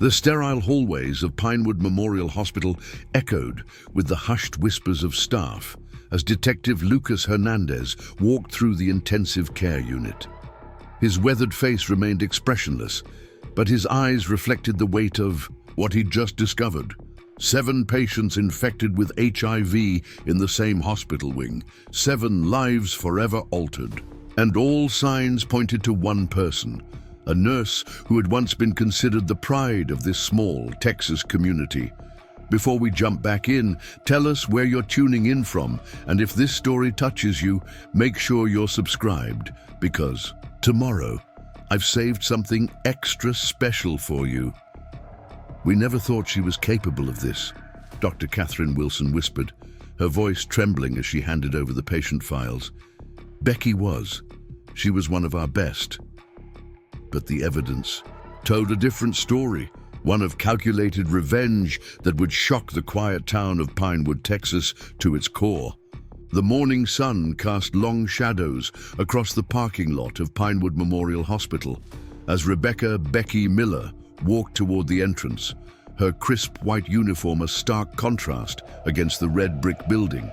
The sterile hallways of Pinewood Memorial Hospital echoed with the hushed whispers of staff as Detective Lucas Hernandez walked through the intensive care unit. His weathered face remained expressionless, but his eyes reflected the weight of what he'd just discovered. 7 patients infected with HIV in the same hospital wing, 7 lives forever altered. And all signs pointed to one person, a nurse who had once been considered the pride of this small Texas community. Before we jump back in, tell us where you're tuning in from, and if this story touches you, make sure you're subscribed, because tomorrow, I've saved something extra special for you. We never thought she was capable of this, Dr. Catherine Wilson whispered, her voice trembling as she handed over the patient files. Becky was. She was one of our best. But the evidence told a different story, one of calculated revenge that would shock the quiet town of Pinewood, Texas, to its core. The morning sun cast long shadows across the parking lot of Pinewood Memorial Hospital as Rebecca "Becky" Miller walked toward the entrance, her crisp white uniform a stark contrast against the red brick building.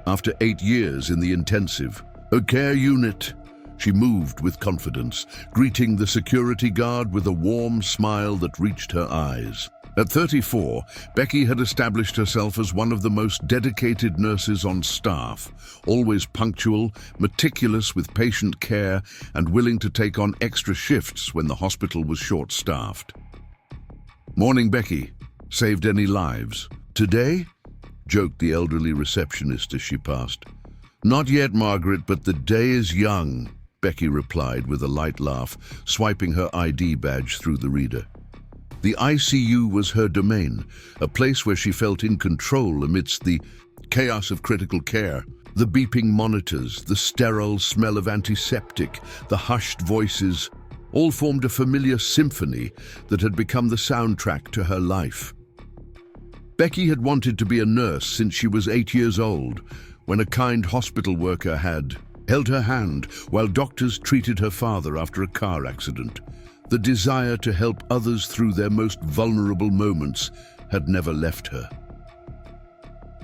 After 8 years in the intensive care unit, she moved with confidence, greeting the security guard with a warm smile that reached her eyes. At 34, Becky had established herself as one of the most dedicated nurses on staff, always punctual, meticulous with patient care, and willing to take on extra shifts when the hospital was short-staffed. "Morning, Becky. Saved any lives?" "Today?" joked the elderly receptionist as she passed. "Not yet, Margaret, but the day is young," Becky replied with a light laugh, swiping her ID badge through the reader. The ICU was her domain, a place where she felt in control amidst the chaos of critical care. The beeping monitors, the sterile smell of antiseptic, the hushed voices, all formed a familiar symphony that had become the soundtrack to her life. Becky had wanted to be a nurse since she was 8 years old, when a kind hospital worker had held her hand while doctors treated her father after a car accident. The desire to help others through their most vulnerable moments had never left her.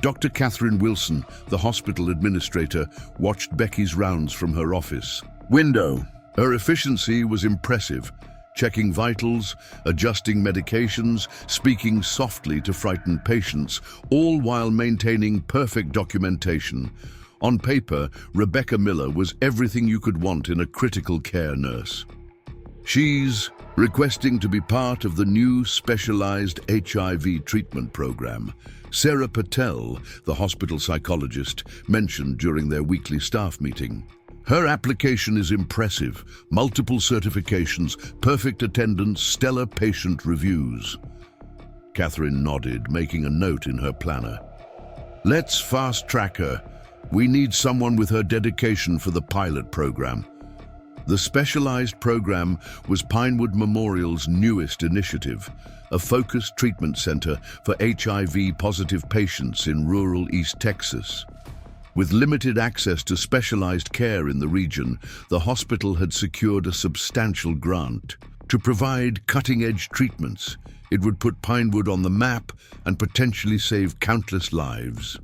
Dr. Catherine Wilson, the hospital administrator, watched Becky's rounds from her office window. Her efficiency was impressive, checking vitals, adjusting medications, speaking softly to frightened patients, all while maintaining perfect documentation. On paper, Rebecca Miller was everything you could want in a critical care nurse. She's requesting to be part of the new specialized HIV treatment program, Sarah Patel, the hospital psychologist, mentioned during their weekly staff meeting. Her application is impressive, multiple certifications, perfect attendance, stellar patient reviews. Catherine nodded, making a note in her planner. "Let's fast-track her. We need someone with her dedication for the pilot program." The specialized program was Pinewood Memorial's newest initiative, a focused treatment center for HIV-positive patients in rural East Texas. With limited access to specialized care in the region, the hospital had secured a substantial grant. To provide cutting-edge treatments, it would put Pinewood on the map and potentially save countless lives.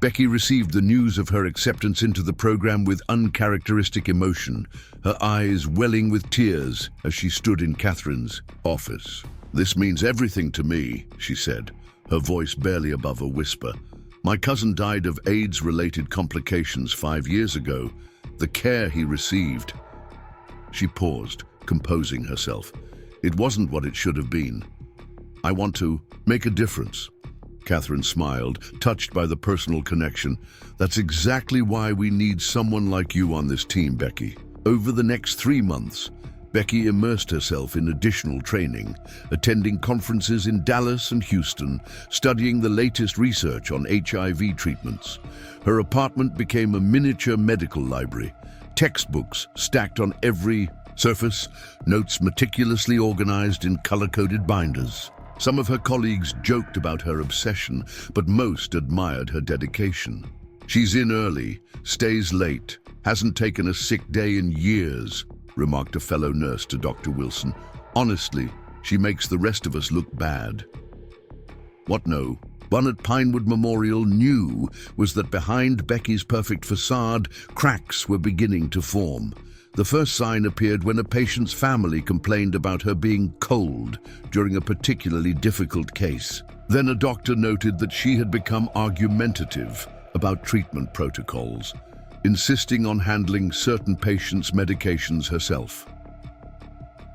Becky received the news of her acceptance into the program with uncharacteristic emotion, her eyes welling with tears as she stood in Catherine's office. "This means everything to me," she said, her voice barely above a whisper. "My cousin died of AIDS-related complications 5 years ago. The care he received..." She paused, composing herself. "It wasn't what it should have been. I want to make a difference." Catherine smiled, touched by the personal connection. "That's exactly why we need someone like you on this team, Becky." Over the next 3 months, Becky immersed herself in additional training, attending conferences in Dallas and Houston, studying the latest research on HIV treatments. Her apartment became a miniature medical library, textbooks stacked on every surface, notes meticulously organized in color-coded binders. Some of her colleagues joked about her obsession, but most admired her dedication. "She's in early, stays late, hasn't taken a sick day in years," remarked a fellow nurse to Dr. Wilson. "Honestly, She makes the rest of us look bad. What no? One at Pinewood Memorial knew was that behind Becky's perfect facade, cracks were beginning to form. The first sign appeared when a patient's family complained about her being cold during a particularly difficult case. Then a doctor noted that she had become argumentative about treatment protocols, insisting on handling certain patients' medications herself.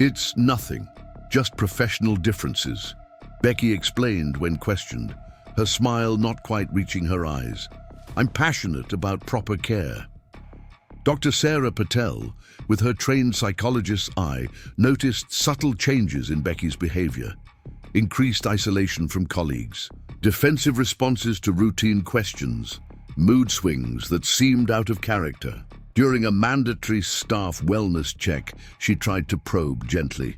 It's nothing, just professional differences, Becky explained when questioned, her smile not quite reaching her eyes. I'm passionate about proper care. Dr. Sarah Patel, with her trained psychologist's eye, noticed subtle changes in Becky's behavior. Increased isolation from colleagues, defensive responses to routine questions, mood swings that seemed out of character. During a mandatory staff wellness check, she tried to probe gently.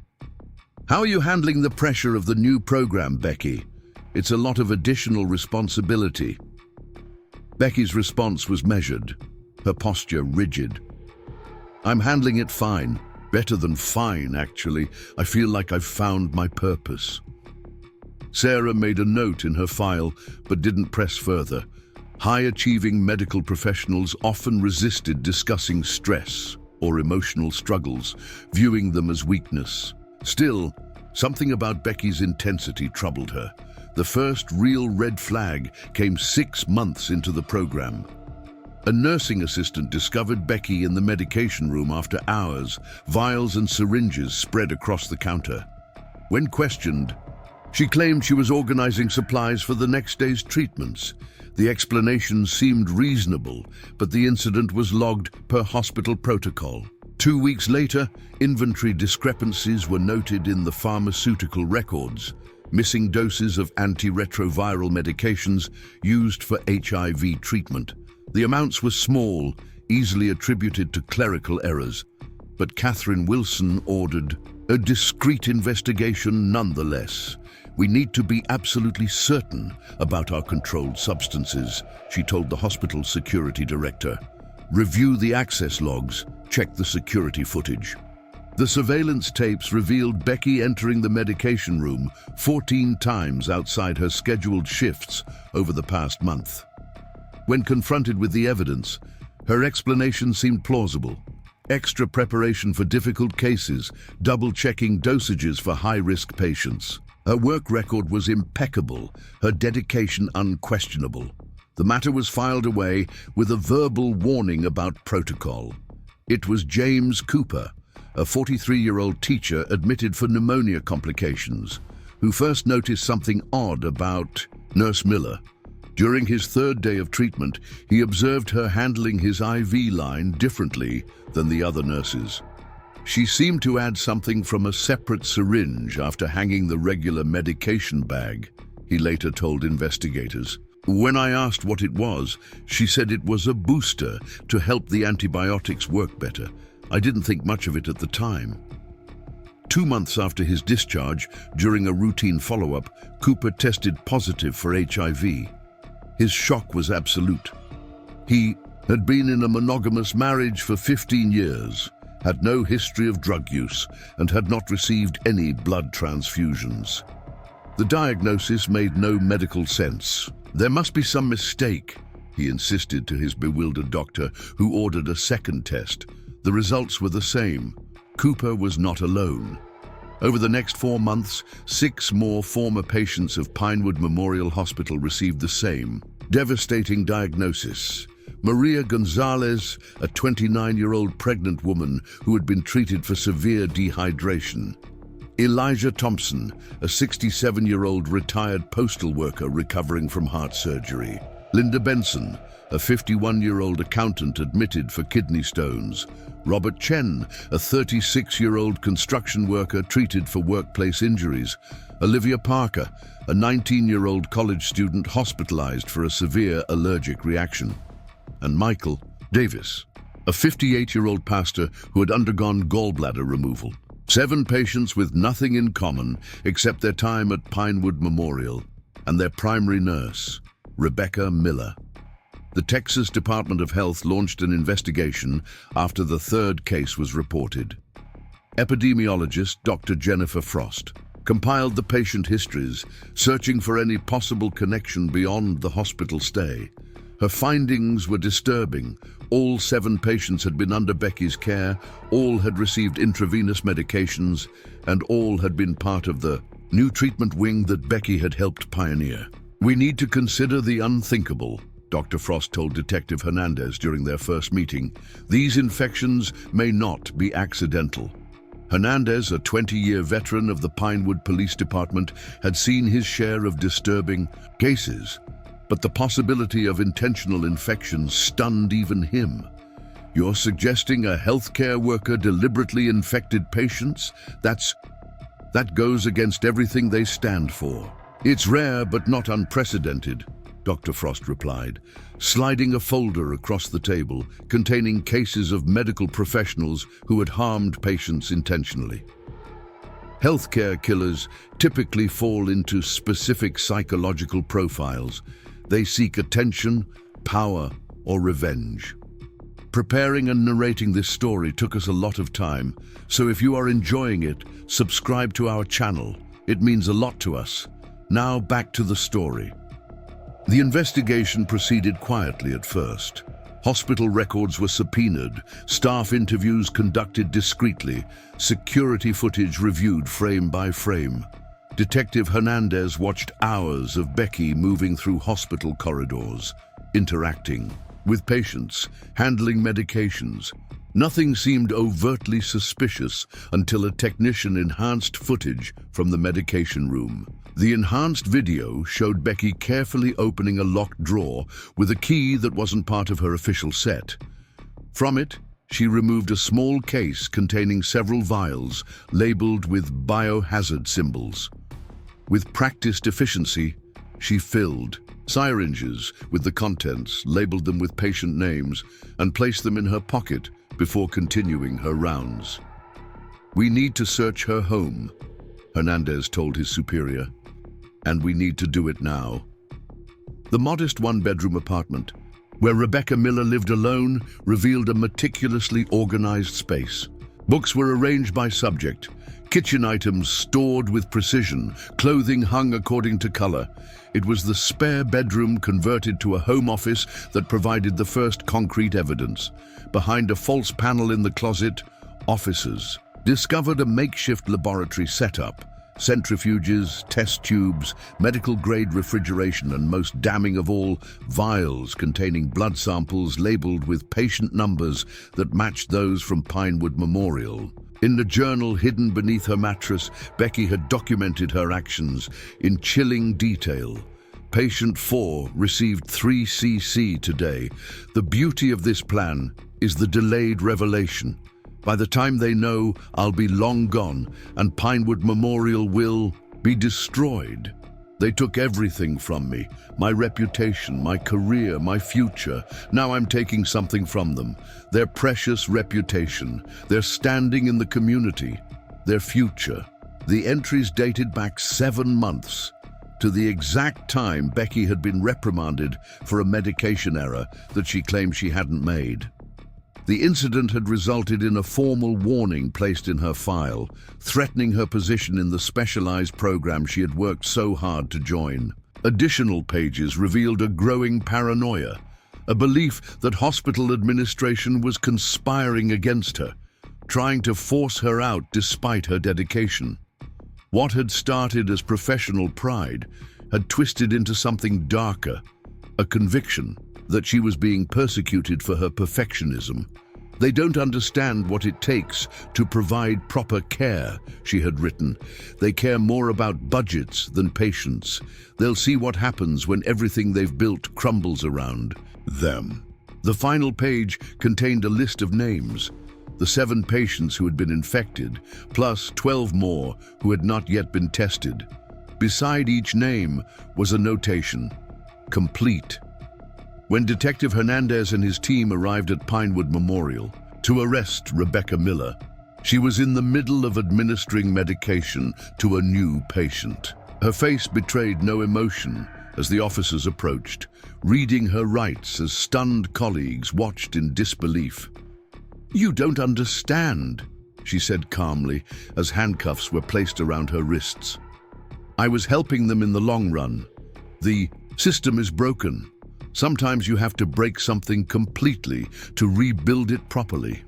How are you handling the pressure of the new program, Becky? It's a lot of additional responsibility. Becky's response was measured, her posture rigid. I'm handling it fine. Better than fine, actually. I feel like I've found my purpose. Sarah made a note in her file, but didn't press further. High-achieving medical professionals often resisted discussing stress or emotional struggles, viewing them as weakness. Still, something about Becky's intensity troubled her. The first real red flag came 6 months into the program. A nursing assistant discovered Becky in the medication room after hours, vials and syringes spread across the counter. When questioned, she claimed she was organizing supplies for the next day's treatments. The explanation seemed reasonable, but the incident was logged per hospital protocol. 2 weeks later, inventory discrepancies were noted in the pharmaceutical records, missing doses of antiretroviral medications used for HIV treatment. The amounts were small, easily attributed to clerical errors, but Catherine Wilson ordered a discreet investigation nonetheless. We need to be absolutely certain about our controlled substances, she told the hospital security director. Review the access logs, check the security footage. The surveillance tapes revealed Becky entering the medication room 14 times outside her scheduled shifts over the past month. When confronted with the evidence, her explanation seemed plausible. Extra preparation for difficult cases, double-checking dosages for high-risk patients. Her work record was impeccable, her dedication unquestionable. The matter was filed away with a verbal warning about protocol. It was James Cooper, a 43-year-old teacher admitted for pneumonia complications, who first noticed something odd about Nurse Miller. During his 3rd day of treatment, he observed her handling his IV line differently than the other nurses. She seemed to add something from a separate syringe after hanging the regular medication bag, he later told investigators. When I asked what it was, she said it was a booster to help the antibiotics work better. I didn't think much of it at the time. 2 months after his discharge, during a routine follow-up, Cooper tested positive for HIV. His shock was absolute. He had been in a monogamous marriage for 15 years, had no history of drug use, and had not received any blood transfusions. The diagnosis made no medical sense. There must be some mistake, he insisted to his bewildered doctor, who ordered a second test. The results were the same. Cooper was not alone. Over the next 4 months, 6 more former patients of Pinewood Memorial Hospital received the same devastating diagnosis. Maria Gonzalez, a 29-year-old pregnant woman who had been treated for severe dehydration. Elijah Thompson, a 67-year-old retired postal worker recovering from heart surgery. Linda Benson, a 51-year-old accountant admitted for kidney stones. Robert Chen, a 36-year-old construction worker treated for workplace injuries. Olivia Parker, a 19-year-old college student hospitalized for a severe allergic reaction. And Michael Davis, a 58-year-old pastor who had undergone gallbladder removal. 7 patients with nothing in common except their time at Pinewood Memorial and their primary nurse, Rebecca Miller. The Texas Department of Health launched an investigation after the 3rd case was reported. Epidemiologist Dr. Jennifer Frost, compiled the patient histories, searching for any possible connection beyond the hospital stay. Her findings were disturbing. All 7 patients had been under Becky's care, all had received intravenous medications, and all had been part of the new treatment wing that Becky had helped pioneer. "We need to consider the unthinkable," Dr. Frost told Detective Hernandez during their first meeting. "These infections may not be accidental." Hernandez, a 20-year veteran of the Pinewood Police Department, had seen his share of disturbing cases, but the possibility of intentional infections stunned even him. "You're suggesting a healthcare worker deliberately infected patients? That goes against everything they stand for." "It's rare but not unprecedented," Dr. Frost replied, sliding a folder across the table containing cases of medical professionals who had harmed patients intentionally. Healthcare killers typically fall into specific psychological profiles. They seek attention, power, or revenge. Preparing and narrating this story took us a lot of time, so if you are enjoying it, subscribe to our channel. It means a lot to us. Now back to the story. The investigation proceeded quietly at first. Hospital records were subpoenaed, staff interviews conducted discreetly, security footage reviewed frame by frame. Detective Hernandez watched hours of Becky moving through hospital corridors, interacting with patients, handling medications. Nothing seemed overtly suspicious until a technician enhanced footage from the medication room. The enhanced video showed Becky carefully opening a locked drawer with a key that wasn't part of her official set. From it, she removed a small case containing several vials labeled with biohazard symbols. With practiced efficiency, she filled syringes with the contents, labeled them with patient names, and placed them in her pocket before continuing her rounds. "We need to search her home," Hernandez told his superior, "and we need to do it now." The modest one-bedroom apartment, where Rebecca Miller lived alone, revealed a meticulously organized space. Books were arranged by subject, kitchen items stored with precision, clothing hung according to color. It was the spare bedroom converted to a home office that provided the first concrete evidence. Behind a false panel in the closet, officers discovered a makeshift laboratory setup. Centrifuges, test tubes, medical-grade refrigeration, and most damning of all, vials containing blood samples labeled with patient numbers that matched those from Pinewood Memorial. In the journal hidden beneath her mattress, Becky had documented her actions in chilling detail. Patient 4 received 3 cc today. The beauty of this plan is the delayed revelation. By the time they know, I'll be long gone, and Pinewood Memorial will be destroyed. They took everything from me, my reputation, my career, my future. Now I'm taking something from them, their precious reputation, their standing in the community, their future. The entries dated back 7 months, to the exact time Becky had been reprimanded for a medication error that she claimed she hadn't made. The incident had resulted in a formal warning placed in her file, threatening her position in the specialized program she had worked so hard to join. Additional pages revealed a growing paranoia, a belief that hospital administration was conspiring against her, trying to force her out despite her dedication. What had started as professional pride had twisted into something darker, a conviction that she was being persecuted for her perfectionism. They don't understand what it takes to provide proper care, she had written. They care more about budgets than patients. They'll see what happens when everything they've built crumbles around them. The final page contained a list of names, the 7 patients who had been infected, plus 12 more who had not yet been tested. Beside each name was a notation, complete. When Detective Hernandez and his team arrived at Pinewood Memorial to arrest Rebecca Miller, she was in the middle of administering medication to a new patient. Her face betrayed no emotion as the officers approached, reading her rights as stunned colleagues watched in disbelief. "You don't understand," she said calmly as handcuffs were placed around her wrists. "I was helping them in the long run. The system is broken. Sometimes you have to break something completely to rebuild it properly."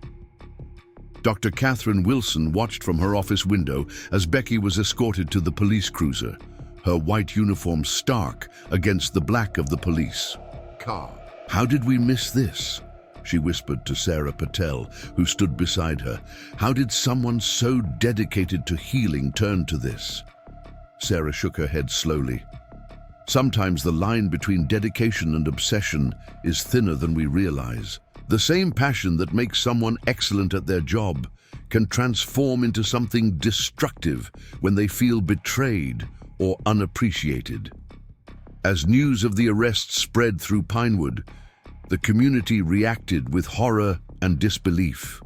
Dr. Catherine Wilson watched from her office window as Becky was escorted to the police cruiser, her white uniform stark against the black of the police car. "How did we miss this?" she whispered to Sarah Patel, who stood beside her. "How did someone so dedicated to healing turn to this?" Sarah shook her head slowly. "Sometimes the line between dedication and obsession is thinner than we realize. The same passion that makes someone excellent at their job can transform into something destructive when they feel betrayed or unappreciated." As news of the arrest spread through Pinewood, the community reacted with horror and disbelief.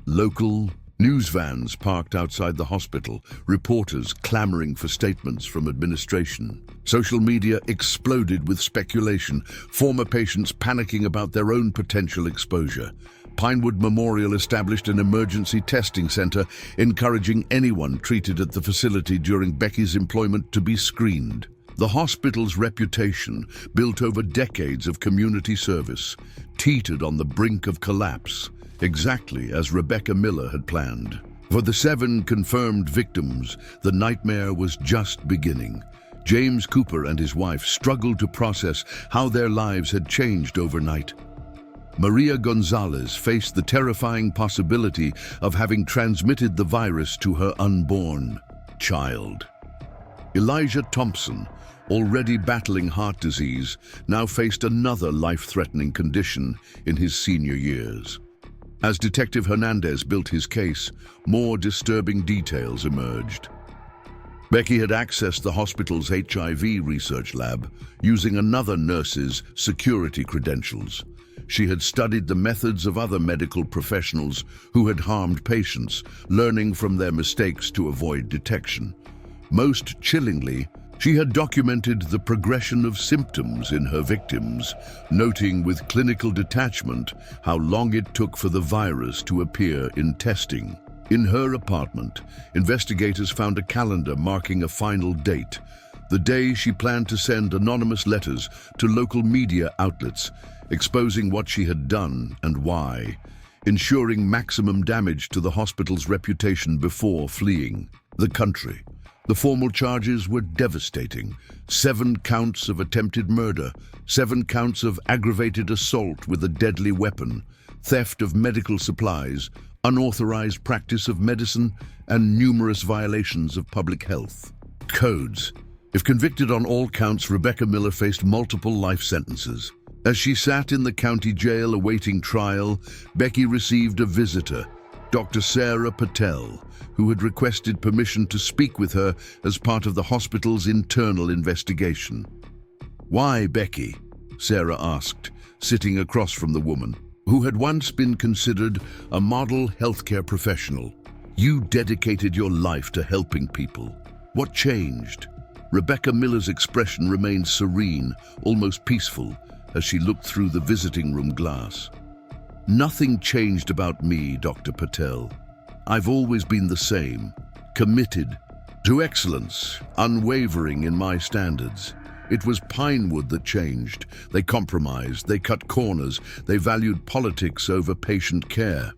Local news vans parked outside the hospital, reporters clamoring for statements from administration. Social media exploded with speculation, former patients panicking about their own potential exposure. Pinewood Memorial established an emergency testing center, encouraging anyone treated at the facility during Becky's employment to be screened. The hospital's reputation, built over decades of community service, teetered on the brink of collapse, exactly as Rebecca Miller had planned. For the 7 confirmed victims, the nightmare was just beginning. James Cooper and his wife struggled to process how their lives had changed overnight. Maria Gonzalez faced the terrifying possibility of having transmitted the virus to her unborn child. Elijah Thompson, already battling heart disease, now faced another life-threatening condition in his senior years. As Detective Hernandez built his case, more disturbing details emerged. Becky had accessed the hospital's HIV research lab using another nurse's security credentials. She had studied the methods of other medical professionals who had harmed patients, learning from their mistakes to avoid detection. Most chillingly, she had documented the progression of symptoms in her victims, noting with clinical detachment how long it took for the virus to appear in testing. In her apartment, investigators found a calendar marking a final date, the day she planned to send anonymous letters to local media outlets, exposing what she had done and why, ensuring maximum damage to the hospital's reputation before fleeing the country. The formal charges were devastating. 7 counts of attempted murder, 7 counts of aggravated assault with a deadly weapon, theft of medical supplies, unauthorized practice of medicine, and numerous violations of public health codes. If convicted on all counts, Rebecca Miller faced multiple life sentences. As she sat in the county jail awaiting trial, Becky received a visitor, Dr. Sarah Patel, who had requested permission to speak with her as part of the hospital's internal investigation. "Why, Becky?" Sarah asked, sitting across from the woman, who had once been considered a model healthcare professional. "You dedicated your life to helping people. What changed?" Rebecca Miller's expression remained serene, almost peaceful, as she looked through the visiting room glass. "Nothing changed about me, Dr. Patel. I've always been the same, committed to excellence, unwavering in my standards. It was Pinewood that changed. They compromised, they cut corners, they valued politics over patient care."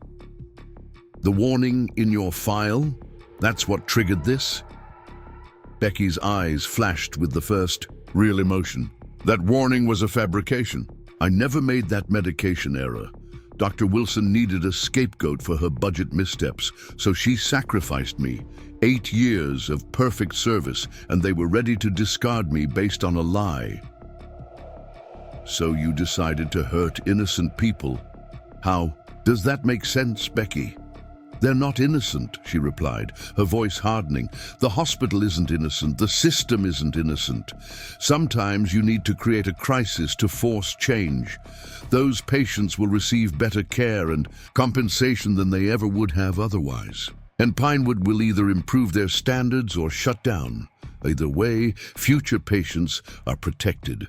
"The warning in your file? That's what triggered this?" Becky's eyes flashed with the first real emotion. "That warning was a fabrication. I never made that medication error. Dr. Wilson needed a scapegoat for her budget missteps, so she sacrificed me. 8 years of perfect service, and they were ready to discard me based on a lie." "So you decided to hurt innocent people? How does that make sense, Becky?" "They're not innocent," she replied, her voice hardening. "The hospital isn't innocent. The system isn't innocent. Sometimes you need to create a crisis to force change. Those patients will receive better care and compensation than they ever would have otherwise. And Pinewood will either improve their standards or shut down. Either way, future patients are protected.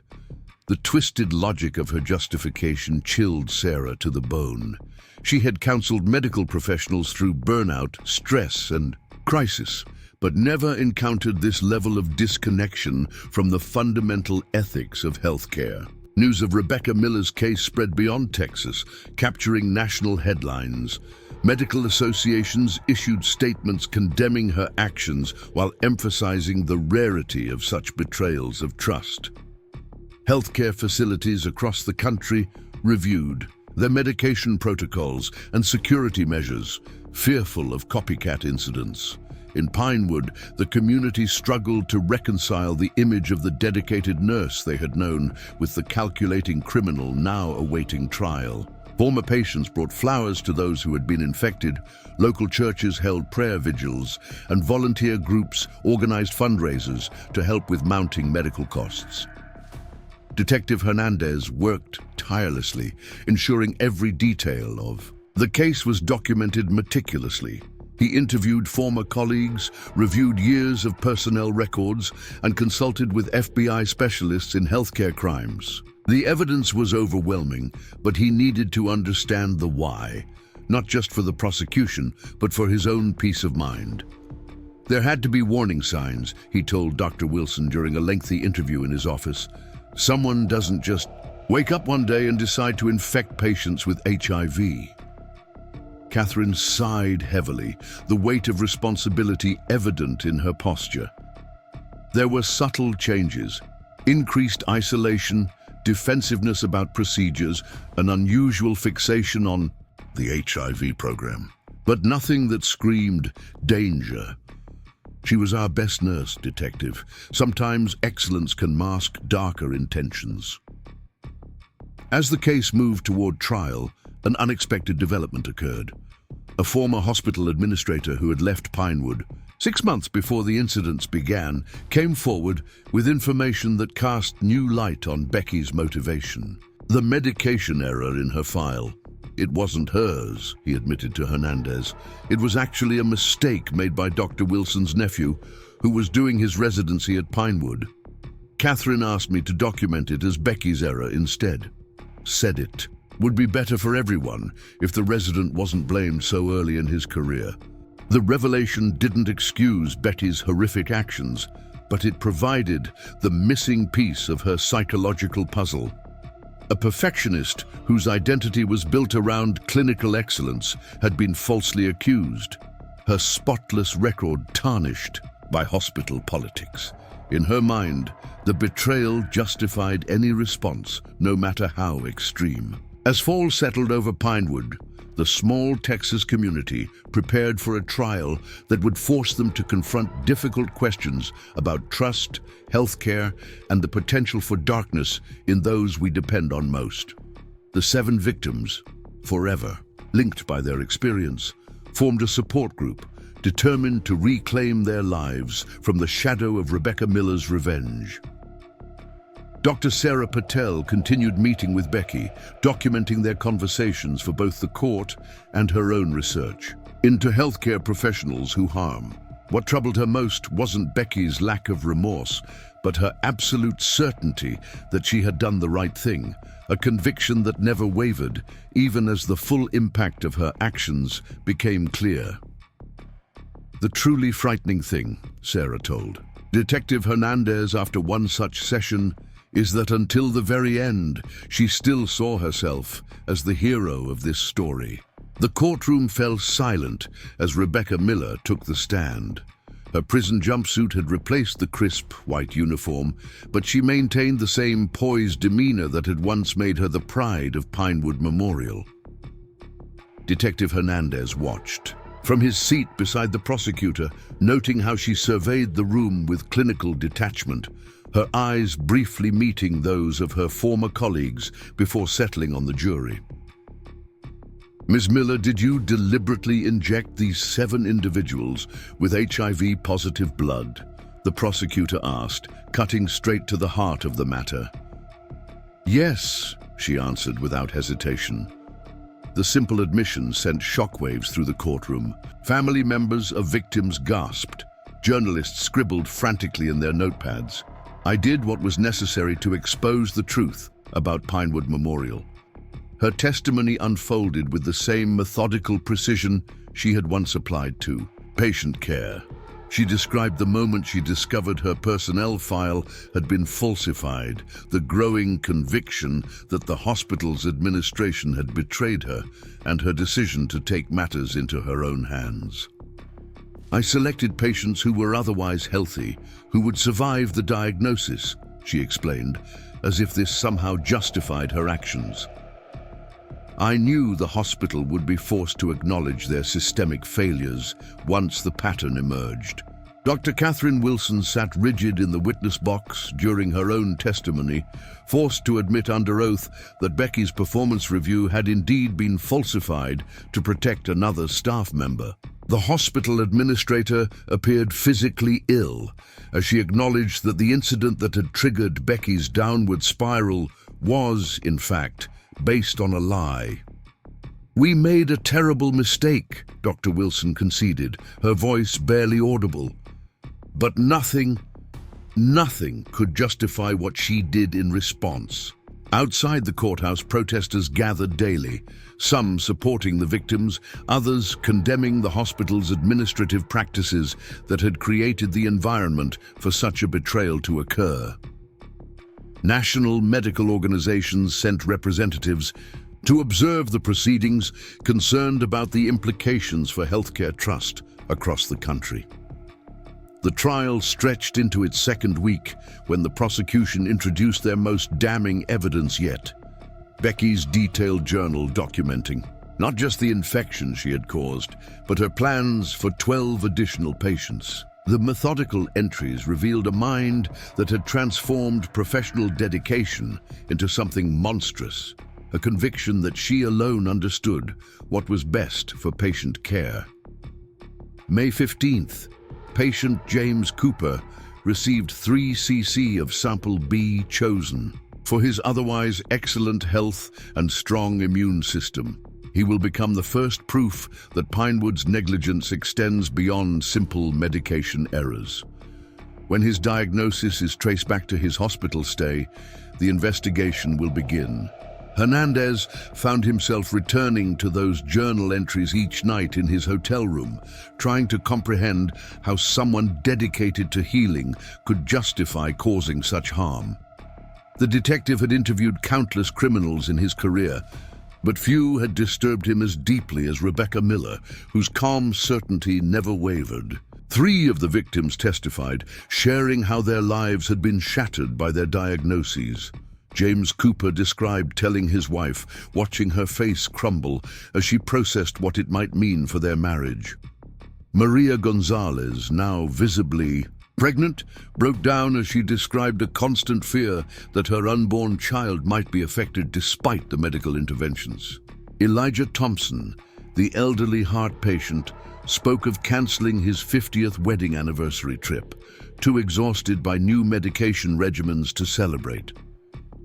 The twisted logic of her justification chilled Sarah to the bone. She had counseled medical professionals through burnout, stress, and crisis, but never encountered this level of disconnection from the fundamental ethics of healthcare. News of Rebecca Miller's case spread beyond Texas, capturing national headlines. Medical associations issued statements condemning her actions while emphasizing the rarity of such betrayals of trust. Healthcare facilities across the country reviewed their medication protocols and security measures, fearful of copycat incidents. In Pinewood, the community struggled to reconcile the image of the dedicated nurse they had known with the calculating criminal now awaiting trial. Former patients brought flowers to those who had been infected, local churches held prayer vigils, and volunteer groups organized fundraisers to help with mounting medical costs. Detective Hernandez worked tirelessly, ensuring every detail of the case was documented meticulously. He interviewed former colleagues, reviewed years of personnel records, and consulted with FBI specialists in healthcare crimes. The evidence was overwhelming, but he needed to understand the why, not just for the prosecution, but for his own peace of mind. There had to be warning signs, he told Dr. Wilson during a lengthy interview in his office. Someone doesn't just wake up one day and decide to infect patients with HIV. Catherine sighed heavily, the weight of responsibility evident in her posture. There were subtle changes: increased isolation, defensiveness about procedures, an unusual fixation on the HIV program, but nothing that screamed danger. She was our best nurse, Detective. Sometimes excellence can mask darker intentions. As the case moved toward trial, an unexpected development occurred. A former hospital administrator who had left Pinewood 6 months before the incidents began came forward with information that cast new light on Becky's motivation. The medication error in her file. It wasn't hers, he admitted to Hernandez. It was actually a mistake made by Dr. Wilson's nephew, who was doing his residency at Pinewood. Catherine asked me to document it as Becky's error instead. Said it would be better for everyone if the resident wasn't blamed so early in his career. The revelation didn't excuse Betty's horrific actions, but it provided the missing piece of her psychological puzzle. A perfectionist whose identity was built around clinical excellence had been falsely accused, her spotless record tarnished by hospital politics. In her mind, the betrayal justified any response, no matter how extreme. As fall settled over Pinewood, the small Texas community prepared for a trial that would force them to confront difficult questions about trust, healthcare, and the potential for darkness in those we depend on most. The 7 victims, forever linked by their experience, formed a support group determined to reclaim their lives from the shadow of Rebecca Miller's revenge. Dr. Sarah Patel continued meeting with Becky, documenting their conversations for both the court and her own research into healthcare professionals who harm. What troubled her most wasn't Becky's lack of remorse, but her absolute certainty that she had done the right thing, a conviction that never wavered, even as the full impact of her actions became clear. The truly frightening thing, Sarah told Detective Hernandez after one such session, is that until the very end, she still saw herself as the hero of this story. The courtroom fell silent as Rebecca Miller took the stand. Her prison jumpsuit had replaced the crisp white uniform, but she maintained the same poised demeanor that had once made her the pride of Pinewood Memorial. Detective Hernandez watched from his seat beside the prosecutor, noting how she surveyed the room with clinical detachment, her eyes briefly meeting those of her former colleagues before settling on the jury. Ms. Miller, did you deliberately inject these 7 individuals with HIV-positive blood? The prosecutor asked, cutting straight to the heart of the matter. Yes, she answered without hesitation. The simple admission sent shockwaves through the courtroom. Family members of victims gasped. Journalists scribbled frantically in their notepads. I did what was necessary to expose the truth about Pinewood Memorial. Her testimony unfolded with the same methodical precision she had once applied to patient care. She described the moment she discovered her personnel file had been falsified, the growing conviction that the hospital's administration had betrayed her, and her decision to take matters into her own hands. I selected patients who were otherwise healthy, who would survive the diagnosis, she explained, as if this somehow justified her actions. I knew the hospital would be forced to acknowledge their systemic failures once the pattern emerged. Dr. Catherine Wilson sat rigid in the witness box during her own testimony, forced to admit under oath that Becky's performance review had indeed been falsified to protect another staff member. The hospital administrator appeared physically ill as she acknowledged that the incident that had triggered Becky's downward spiral was, in fact, based on a lie. "We made a terrible mistake," Dr. Wilson conceded, her voice barely audible. But nothing could justify what she did in response. Outside the courthouse, protesters gathered daily, some supporting the victims, others condemning the hospital's administrative practices that had created the environment for such a betrayal to occur. National medical organizations sent representatives to observe the proceedings, concerned about the implications for healthcare trust across the country. The trial stretched into its second week when the prosecution introduced their most damning evidence yet: Becky's detailed journal documenting not just the infection she had caused, but her plans for 12 additional patients. The methodical entries revealed a mind that had transformed professional dedication into something monstrous, a conviction that she alone understood what was best for patient care. May 15th, patient James Cooper received 3 cc of sample B chosen for his otherwise excellent health and strong immune system. He will become the first proof that Pinewood's negligence extends beyond simple medication errors. When his diagnosis is traced back to his hospital stay, the investigation will begin. Hernandez found himself returning to those journal entries each night in his hotel room, trying to comprehend how someone dedicated to healing could justify causing such harm. The detective had interviewed countless criminals in his career, but few had disturbed him as deeply as Rebecca Miller, whose calm certainty never wavered. 3 of the victims testified, sharing how their lives had been shattered by their diagnoses. James Cooper described telling his wife, watching her face crumble as she processed what it might mean for their marriage. Maria Gonzalez, now visibly pregnant, broke down as she described a constant fear that her unborn child might be affected despite the medical interventions. Elijah Thompson, the elderly heart patient, spoke of canceling his 50th wedding anniversary trip, too exhausted by new medication regimens to celebrate.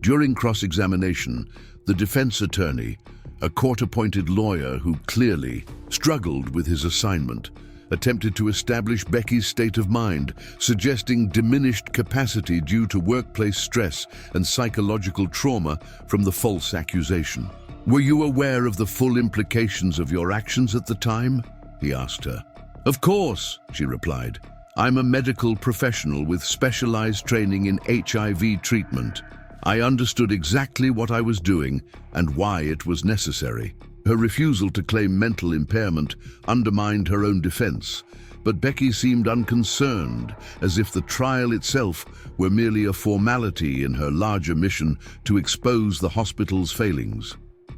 During cross-examination, the defense attorney, a court-appointed lawyer who clearly struggled with his assignment, attempted to establish Becky's state of mind, suggesting diminished capacity due to workplace stress and psychological trauma from the false accusation. "Were you aware of the full implications of your actions at the time?" he asked her. "Of course," she replied. "I'm a medical professional with specialized training in HIV treatment. I understood exactly what I was doing and why it was necessary." Her refusal to claim mental impairment undermined her own defense, but Becky seemed unconcerned, as if the trial itself were merely a formality in her larger mission to expose the hospital's failings.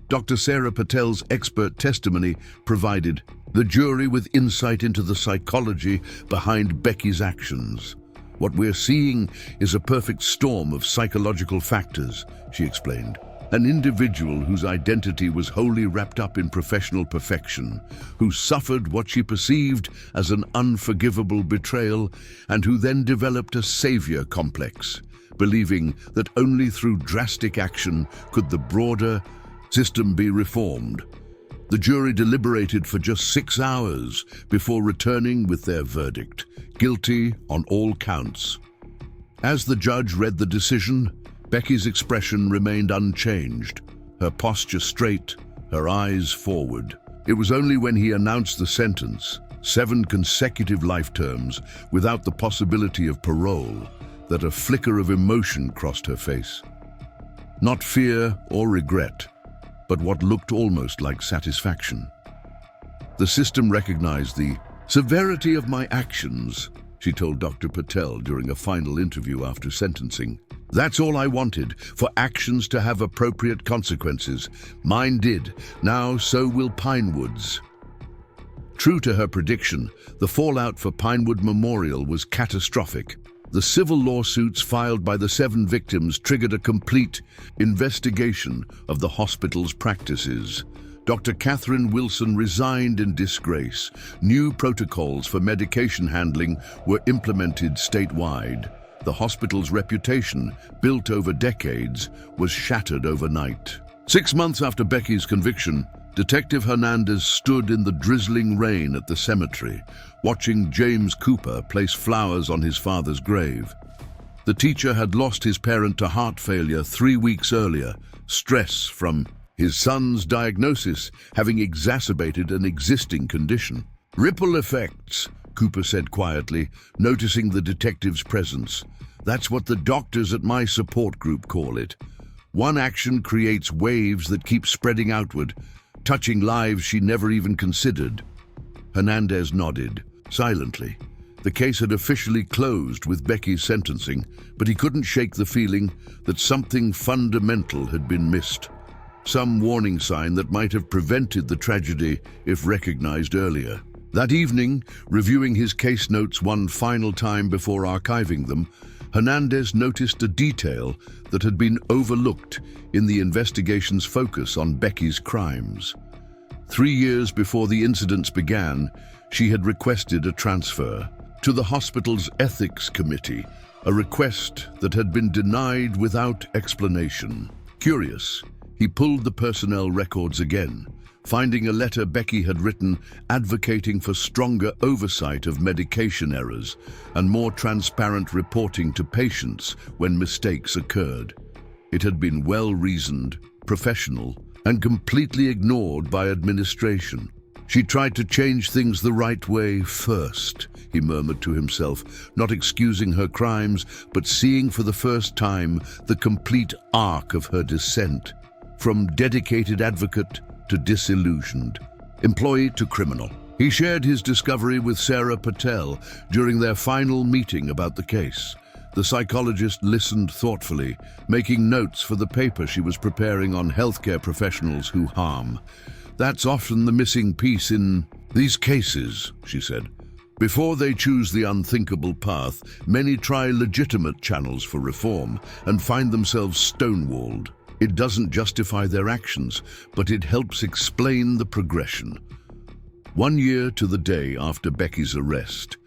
Dr. Sarah Patel's expert testimony provided the jury with insight into the psychology behind Becky's actions. "What we're seeing is a perfect storm of psychological factors," she explained. "An individual whose identity was wholly wrapped up in professional perfection, who suffered what she perceived as an unforgivable betrayal, and who then developed a savior complex, believing that only through drastic action could the broader system be reformed." The jury deliberated for just 6 hours before returning with their verdict: guilty on all counts. As the judge read the decision, Becky's expression remained unchanged, her posture straight, her eyes forward. It was only when he announced the sentence, 7 consecutive life terms without the possibility of parole, that a flicker of emotion crossed her face. Not fear or regret, but what looked almost like satisfaction. The system recognized the severity of my actions, she told Dr. Patel during a final interview after sentencing. That's all I wanted, for actions to have appropriate consequences. Mine did. Now so will Pinewood's. True to her prediction, the fallout for Pinewood Memorial was catastrophic. The civil lawsuits filed by the 7 victims triggered a complete investigation of the hospital's practices. Dr. Catherine Wilson resigned in disgrace. New protocols for medication handling were implemented statewide. The hospital's reputation, built over decades, was shattered overnight. 6 months after Becky's conviction, Detective Hernandez stood in the drizzling rain at the cemetery, watching James Cooper place flowers on his father's grave. The teacher had lost his parent to heart failure 3 weeks earlier, stress from his son's diagnosis having exacerbated an existing condition. Ripple effects, Cooper said quietly, noticing the detective's presence. That's what the doctors at my support group call it. One action creates waves that keep spreading outward, touching lives she never even considered. Hernandez nodded, silently. The case had officially closed with Becky's sentencing, but he couldn't shake the feeling that something fundamental had been missed. Some warning sign that might have prevented the tragedy if recognized earlier. That evening, reviewing his case notes one final time before archiving them, Hernandez noticed a detail that had been overlooked in the investigation's focus on Becky's crimes. 3 years before the incidents began, she had requested a transfer to the hospital's ethics committee, a request that had been denied without explanation. Curious, he pulled the personnel records again, finding a letter Becky had written advocating for stronger oversight of medication errors and more transparent reporting to patients when mistakes occurred. It had been well-reasoned, professional, and completely ignored by administration. She tried to change things the right way first, he murmured to himself, not excusing her crimes, but seeing for the first time the complete arc of her descent, from dedicated advocate to disillusioned, employee to criminal. He shared his discovery with Sarah Patel during their final meeting about the case. The psychologist listened thoughtfully, making notes for the paper she was preparing on healthcare professionals who harm. That's often the missing piece in these cases, she said. Before they choose the unthinkable path, many try legitimate channels for reform and find themselves stonewalled. It doesn't justify their actions, but it helps explain the progression. 1 year to the day after Becky's arrest,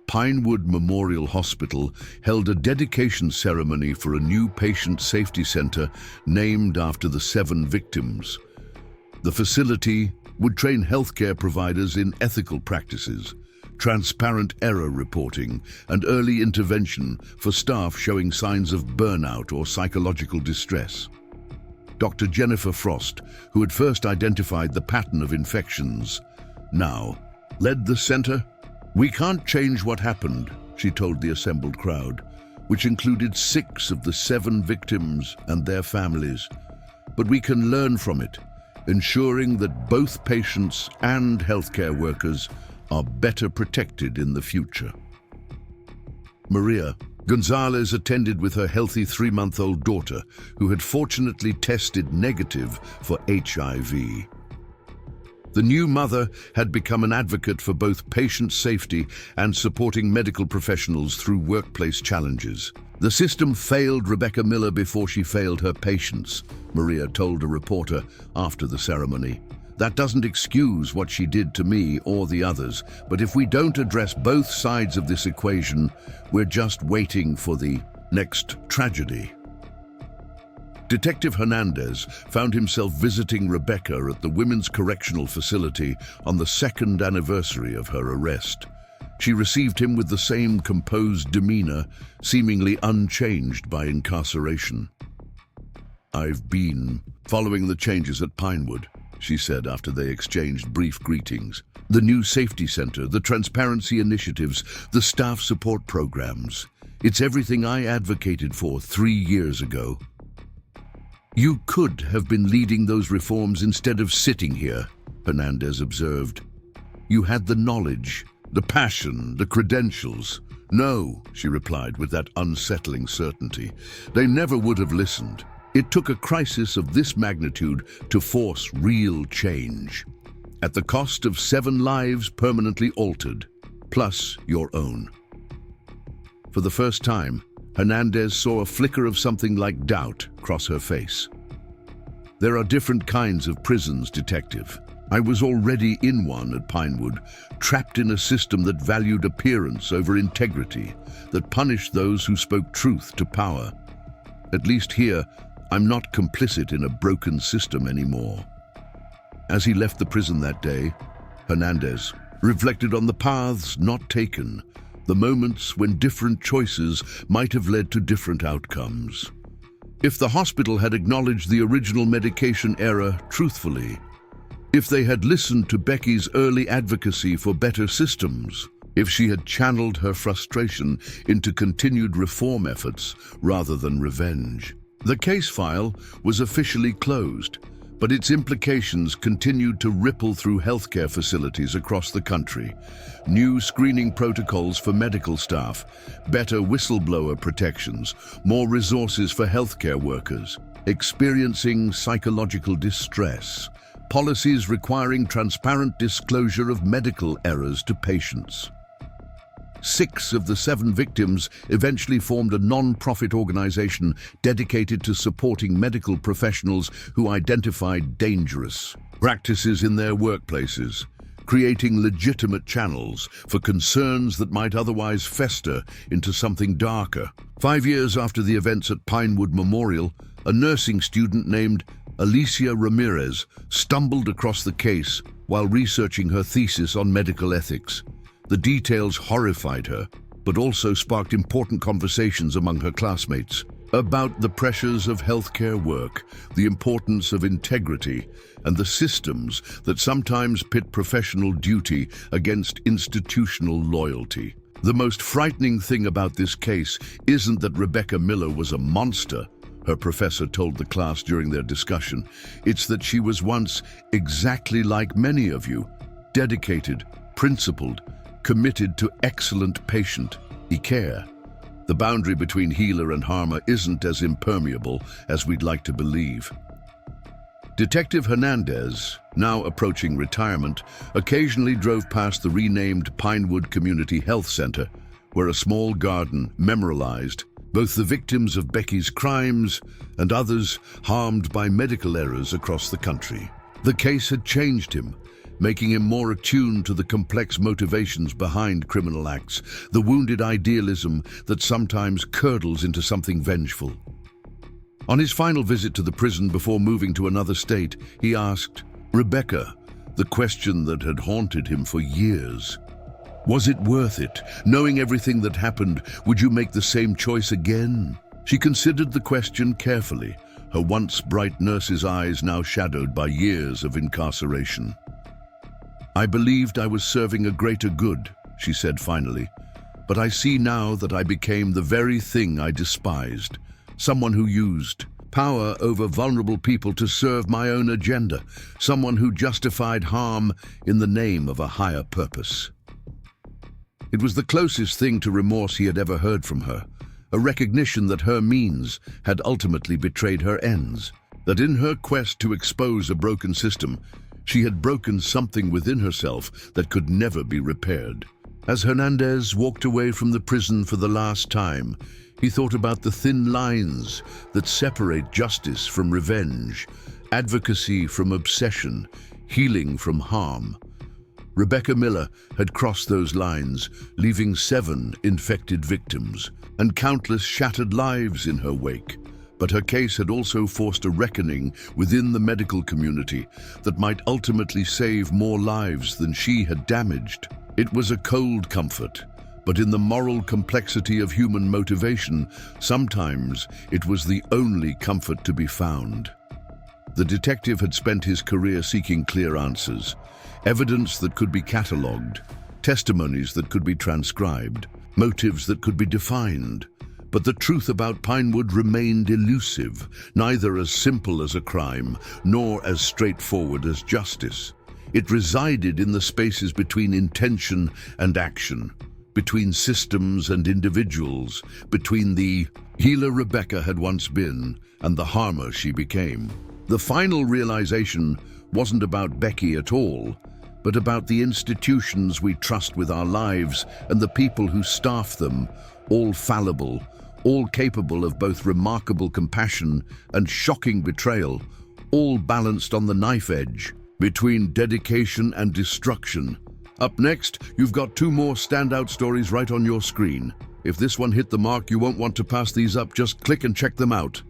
Pinewood Memorial Hospital held a dedication ceremony for a new patient safety center named after the 7 victims. The facility would train healthcare providers in ethical practices, transparent error reporting, and early intervention for staff showing signs of burnout or psychological distress. Dr. Jennifer Frost, who had first identified the pattern of infections, now led the center. "We can't change what happened," she told the assembled crowd, which included 6 of the 7 victims and their families. "But we can learn from it, ensuring that both patients and healthcare workers are better protected in the future." Maria Gonzalez attended with her healthy 3-month-old daughter, who had fortunately tested negative for HIV. The new mother had become an advocate for both patient safety and supporting medical professionals through workplace challenges. "The system failed Rebecca Miller before she failed her patients," Maria told a reporter after the ceremony. "That doesn't excuse what she did to me or the others, but if we don't address both sides of this equation, we're just waiting for the next tragedy." Detective Hernandez found himself visiting Rebecca at the Women's Correctional Facility on the 2nd anniversary of her arrest. She received him with the same composed demeanor, seemingly unchanged by incarceration. "I've been following the changes at Pinewood," she said after they exchanged brief greetings. "The new safety center, the transparency initiatives, the staff support programs. It's everything I advocated for 3 years ago." "You could have been leading those reforms instead of sitting here," Hernandez observed. "You had the knowledge, the passion, the credentials." "No," she replied with that unsettling certainty. "They never would have listened. It took a crisis of this magnitude to force real change, at the cost of 7 lives permanently altered, plus your own." For the first time, Hernandez saw a flicker of something like doubt cross her face. "There are different kinds of prisons, Detective. I was already in one at Pinewood, trapped in a system that valued appearance over integrity, that punished those who spoke truth to power. At least here, I'm not complicit in a broken system anymore." As he left the prison that day, Hernandez reflected on the paths not taken, the moments when different choices might have led to different outcomes. If the hospital had acknowledged the original medication error truthfully, if they had listened to Becky's early advocacy for better systems, if she had channeled her frustration into continued reform efforts rather than revenge. The case file was officially closed, but its implications continued to ripple through healthcare facilities across the country. New screening protocols for medical staff, better whistleblower protections, more resources for healthcare workers experiencing psychological distress, policies requiring transparent disclosure of medical errors to patients. 6 of the 7 victims eventually formed a non-profit organization dedicated to supporting medical professionals who identified dangerous practices in their workplaces, creating legitimate channels for concerns that might otherwise fester into something darker. 5 years after the events at Pinewood Memorial, a nursing student named Alicia Ramirez stumbled across the case while researching her thesis on medical ethics. The details horrified her, but also sparked important conversations among her classmates about the pressures of healthcare work, the importance of integrity, and the systems that sometimes pit professional duty against institutional loyalty. The most frightening thing about this case isn't that Rebecca Miller was a monster, her professor told the class during their discussion. It's that she was once exactly like many of you, dedicated, principled, committed to excellent patient care. The boundary between healer and harmer isn't as impermeable as we'd like to believe. Detective Hernandez, now approaching retirement, occasionally drove past the renamed Pinewood Community Health Center, where a small garden memorialized both the victims of Becky's crimes and others harmed by medical errors across the country. The case had changed him, making him more attuned to the complex motivations behind criminal acts, the wounded idealism that sometimes curdles into something vengeful. On his final visit to the prison before moving to another state, he asked Rebecca the question that had haunted him for years. Was it worth it? Knowing everything that happened, would you make the same choice again? She considered the question carefully, her once bright nurse's eyes now shadowed by years of incarceration. "I believed I was serving a greater good," she said finally, "but I see now that I became the very thing I despised, someone who used power over vulnerable people to serve my own agenda, someone who justified harm in the name of a higher purpose." It was the closest thing to remorse he had ever heard from her, a recognition that her means had ultimately betrayed her ends, that in her quest to expose a broken system, she had broken something within herself that could never be repaired. As Hernandez walked away from the prison for the last time, he thought about the thin lines that separate justice from revenge, advocacy from obsession, healing from harm. Rebecca Miller had crossed those lines, leaving 7 infected victims and countless shattered lives in her wake. But her case had also forced a reckoning within the medical community that might ultimately save more lives than she had damaged. It was a cold comfort, but in the moral complexity of human motivation, sometimes it was the only comfort to be found. The detective had spent his career seeking clear answers, evidence that could be catalogued, testimonies that could be transcribed, motives that could be defined. But the truth about Pinewood remained elusive, neither as simple as a crime, nor as straightforward as justice. It resided in the spaces between intention and action, between systems and individuals, between the healer Rebecca had once been and the harmer she became. The final realization wasn't about Becky at all, but about the institutions we trust with our lives and the people who staff them, all fallible, all capable of both remarkable compassion and shocking betrayal, all balanced on the knife edge between dedication and destruction. Up next, you've got two more standout stories right on your screen. If this one hit the mark, you won't want to pass these up. Just click and check them out.